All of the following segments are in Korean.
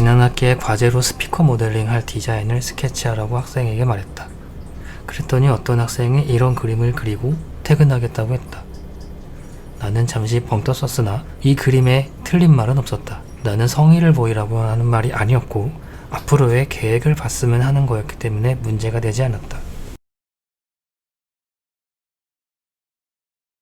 지난 학기에 과제로 스피커 모델링 할 디자인을 스케치하라고 학생에게 말했다. 그랬더니 어떤 학생이 이런 그림을 그리고 퇴근하겠다고 했다. 나는 잠시 벙 떴었으나 이 그림에 틀린 말은 없었다. 나는 성의를 보이라고 하는 말이 아니었고 앞으로의 계획을 봤으면 하는 거였기 때문에 문제가 되지 않았다.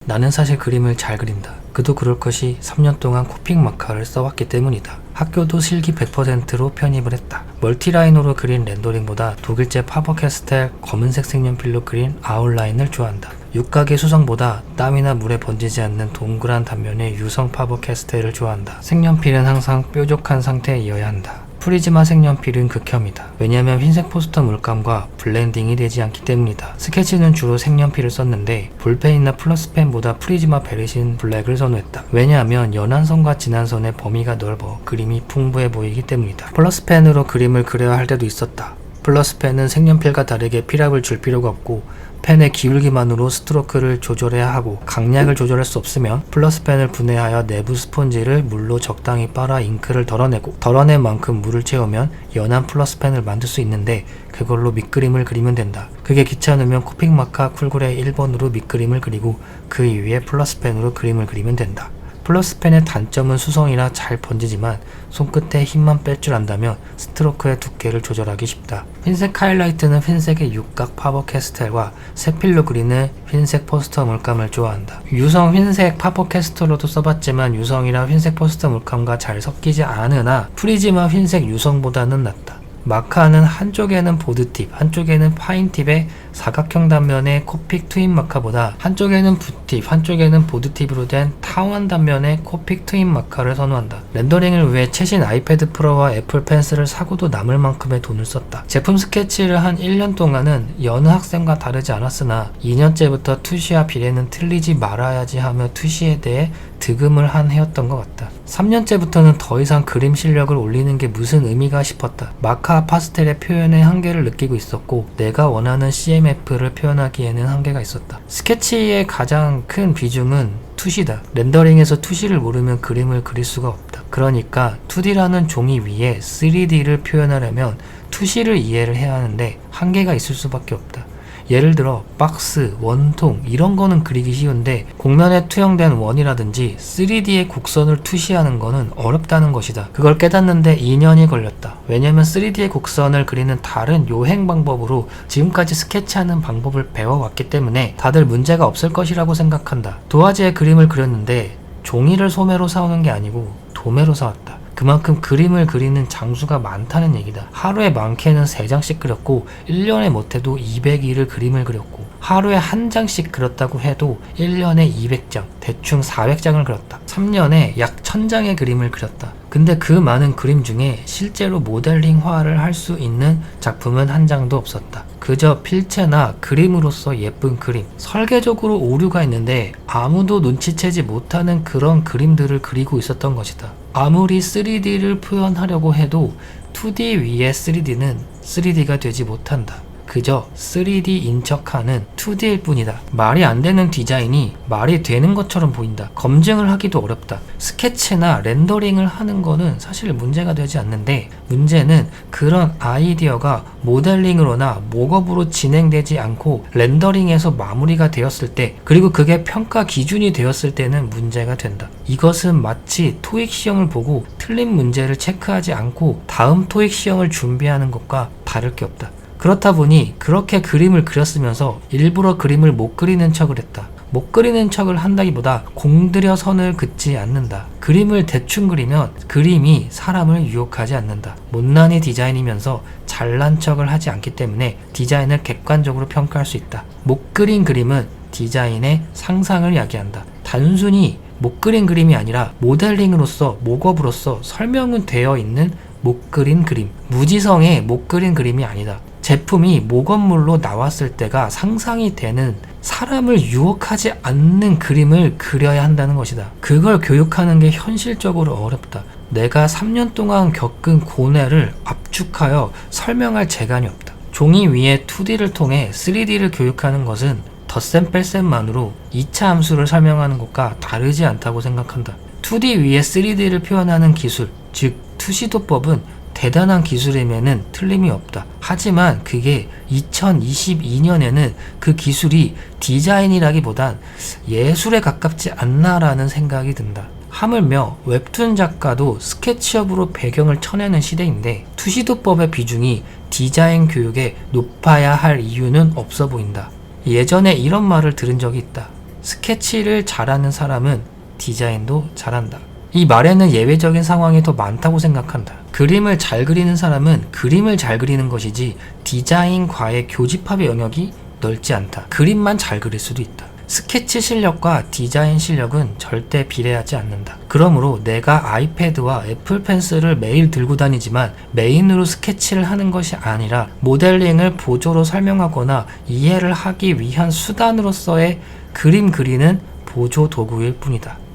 나는 사실 그림을 잘 그린다. 그도 그럴 것이 3년 동안 코픽 마카를 써왔기 때문이다. 학교도 실기 100%로 편입을 했다. 멀티라인으로 그린 렌더링보다 독일제 파버캐스텔 검은색 색연필로 그린 아웃라인을 좋아한다. 육각의 수성보다 땀이나 물에 번지지 않는 동그란 단면의 유성 파버캐스텔을 좋아한다. 색연필은 항상 뾰족한 상태이어야 한다. 프리즈마 색연필은 극혐이다. 왜냐하면 흰색 포스터 물감과 블렌딩이 되지 않기 때문이다. 스케치는 주로 색연필을 썼는데 볼펜이나 플러스펜보다 프리즈마 베르신 블랙을 선호했다. 왜냐하면 연한 선과 진한 선의 범위가 넓어 그림이 풍부해 보이기 때문이다. 플러스펜으로 그림을 그려야 할 때도 있었다. 플러스펜은 색연필과 다르게 필압을 줄 필요가 없고 펜의 기울기만으로 스트로크를 조절해야 하고 강약을 조절할 수 없으면 플러스펜을 분해하여 내부 스폰지를 물로 적당히 빨아 잉크를 덜어내고 덜어낸 만큼 물을 채우면 연한 플러스펜을 만들 수 있는데 그걸로 밑그림을 그리면 된다. 그게 귀찮으면 코픽 마카 쿨그레이 1번으로 밑그림을 그리고 그 위에 플러스펜으로 그림을 그리면 된다. 플러스펜의 단점은 수성이라 잘 번지지만 손끝에 힘만 뺄 줄 안다면 스트로크의 두께를 조절하기 쉽다. 흰색 하이라이트는 흰색의 육각 파버캐스텔과 색필로 그리는 흰색 포스터 물감을 좋아한다. 유성 흰색 파버캐스텔로도 써봤지만 유성이라 흰색 포스터 물감과 잘 섞이지 않으나 프리즈마 흰색 유성보다는 낫다. 마카는 한쪽에는 보드팁, 한쪽에는 파인팁의 사각형 단면의 코픽 트윈 마카보다 한쪽에는 붓팁, 한쪽에는 보드팁으로 된 타원 단면의 코픽 트윈 마카를 선호한다. 렌더링을 위해 최신 아이패드 프로와 애플 펜슬을 사고도 남을 만큼의 돈을 썼다. 제품 스케치를 한 1년 동안은 여느 학생과 다르지 않았으나 2년째부터 투시와 비례는 틀리지 말아야지 하며 투시에 대해 득음을 한 해였던 것 같다. 3년째부터는 더 이상 그림 실력을 올리는 게 무슨 의미가 싶었다. 마카 파스텔의 표현의 한계를 느끼고 있었고 내가 원하는 CMF를 표현하기에는 한계가 있었다. 스케치의 가장 큰 비중은 투시다. 렌더링에서 투시를 모르면 그림을 그릴 수가 없다. 그러니까 2D라는 종이 위에 3D를 표현하려면 투시를 이해를 해야 하는데 한계가 있을 수밖에 없다. 예를 들어 박스, 원통 이런 거는 그리기 쉬운데 곡면에 투영된 원이라든지 3D의 곡선을 투시하는 거는 어렵다는 것이다. 그걸 깨닫는데 2년이 걸렸다. 왜냐면 3D의 곡선을 그리는 다른 요행 방법으로 지금까지 스케치하는 방법을 배워왔기 때문에 다들 문제가 없을 것이라고 생각한다. 도화지에 그림을 그렸는데 종이를 소매로 사오는 게 아니고 도매로 사왔다. 그만큼 그림을 그리는 장수가 많다는 얘기다. 하루에 많게는 3장씩 그렸고 1년에 못해도 200일을 그림을 그렸고 하루에 한 장씩 그렸다고 해도 1년에 200장, 대충 400장을 그렸다. 3년에 약 1000장의 그림을 그렸다. 근데 그 많은 그림 중에 실제로 모델링화를 할 수 있는 작품은 한 장도 없었다. 그저 필체나 그림으로서 예쁜 그림, 설계적으로 오류가 있는데 아무도 눈치채지 못하는 그런 그림들을 그리고 있었던 것이다. 아무리 3D를 표현하려고 해도 2D 위에 3D는 3D가 되지 못한다. 그저 3D인 척하는 2D일 뿐이다. 말이 안 되는 디자인이 말이 되는 것처럼 보인다. 검증을 하기도 어렵다. 스케치나 렌더링을 하는 거는 사실 문제가 되지 않는데 문제는 그런 아이디어가 모델링으로나 목업으로 진행되지 않고 렌더링에서 마무리가 되었을 때 그리고 그게 평가 기준이 되었을 때는 문제가 된다. 이것은 마치 토익 시험을 보고 틀린 문제를 체크하지 않고 다음 토익 시험을 준비하는 것과 다를 게 없다. 그렇다 보니 그렇게 그림을 그렸으면서 일부러 그림을 못 그리는 척을 했다. 못 그리는 척을 한다기보다 공들여 선을 긋지 않는다. 그림을 대충 그리면 그림이 사람을 유혹하지 않는다. 못난이 디자인이면서 잘난 척을 하지 않기 때문에 디자인을 객관적으로 평가할 수 있다. 못 그린 그림은 디자인의 상상을 야기한다. 단순히 못 그린 그림이 아니라 모델링으로서 목업으로서 설명은 되어 있는 못 그린 그림. 무지성의 못 그린 그림이 아니다. 제품이 목업물로 나왔을 때가 상상이 되는 사람을 유혹하지 않는 그림을 그려야 한다는 것이다. 그걸 교육하는 게 현실적으로 어렵다. 내가 3년 동안 겪은 고뇌를 압축하여 설명할 재간이 없다. 종이 위에 2D를 통해 3D를 교육하는 것은 덧셈 뺄셈만으로 2차 함수를 설명하는 것과 다르지 않다고 생각한다. 2D 위에 3D를 표현하는 기술, 즉 투시도법은 대단한 기술임에는 틀림이 없다. 하지만 그게 2022년에는 그 기술이 디자인이라기보단 예술에 가깝지 않나라는 생각이 든다. 하물며 웹툰 작가도 스케치업으로 배경을 쳐내는 시대인데 투시도법의 비중이 디자인 교육에 높아야 할 이유는 없어 보인다. 예전에 이런 말을 들은 적이 있다. 스케치를 잘하는 사람은 디자인도 잘한다. 이 말에는 예외적인 상황이 더 많다고 생각한다. 그림을 잘 그리는 사람은 그림을 잘 그리는 것이지 디자인과의 교집합의 영역이 넓지 않다. 그림만 잘 그릴 수도 있다. 스케치 실력과 디자인 실력은 절대 비례하지 않는다. 그러므로 내가 아이패드와 애플 펜슬을 매일 들고 다니지만 메인으로 스케치를 하는 것이 아니라 모델링을 보조로 설명하거나 이해를 하기 위한 수단으로서의 그림 그리는 보조 도구일 뿐이다.